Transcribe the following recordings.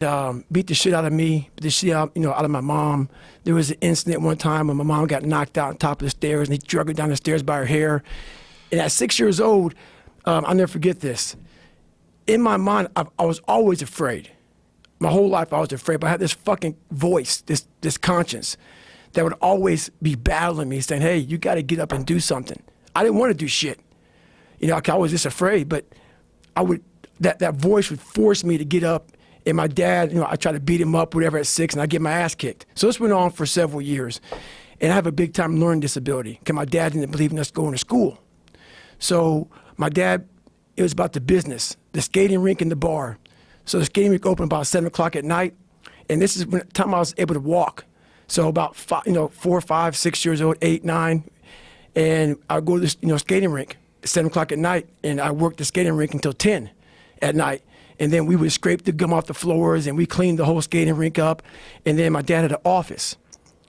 beat the shit out of me, beat the shit out, out of my mom. There was an incident one time when my mom got knocked out on top of the stairs, and he dragged her down the stairs by her hair. And at 6 years old, I'll never forget this. In my mind, I was always afraid. My whole life, I was afraid. But I had this fucking voice, this conscience, that would always be battling me, saying, "Hey, you got to get up and do something." I didn't want to do shit. I was just afraid, but that voice would force me to get up. And my dad, I tried to beat him up, whatever, at 6, and I get my ass kicked. So this went on for several years. And I have a big time learning disability because my dad didn't believe in us going to school. So my dad, it was about the business, the skating rink and the bar. So the skating rink opened about 7 o'clock at night. And this is the time I was able to walk. So about 4, 5, 6 years old, 8, 9. And I'd go to the skating rink at 7 o'clock at night. And I worked the skating rink until 10 at night. And then we would scrape the gum off the floors, and we cleaned the whole skating rink up. And then my dad had an office.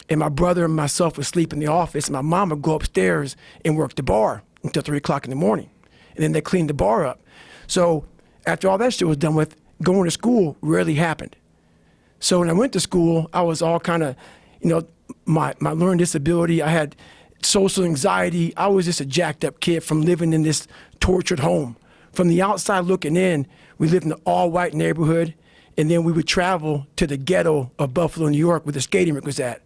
And my brother and myself would sleep in the office. And my mom would go upstairs and work the bar until 3 o'clock in the morning. And then they cleaned the bar up. So after all that shit was done with, going to school rarely happened. So when I went to school, I was all kind of, my learning disability. I had social anxiety. I was just a jacked up kid from living in this tortured home. From the outside looking in, we lived in an all-white neighborhood, and then we would travel to the ghetto of Buffalo, New York, where the skating rink was at.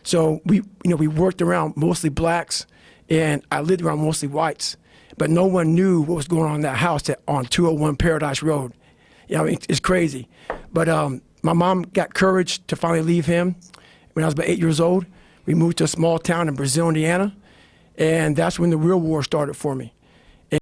So we worked around mostly blacks, and I lived around mostly whites. But no one knew what was going on in that house on 201 Paradise Road. It's crazy. But my mom got courage to finally leave him. When I was about 8 years old, we moved to a small town in Brazil, Indiana, and that's when the real war started for me.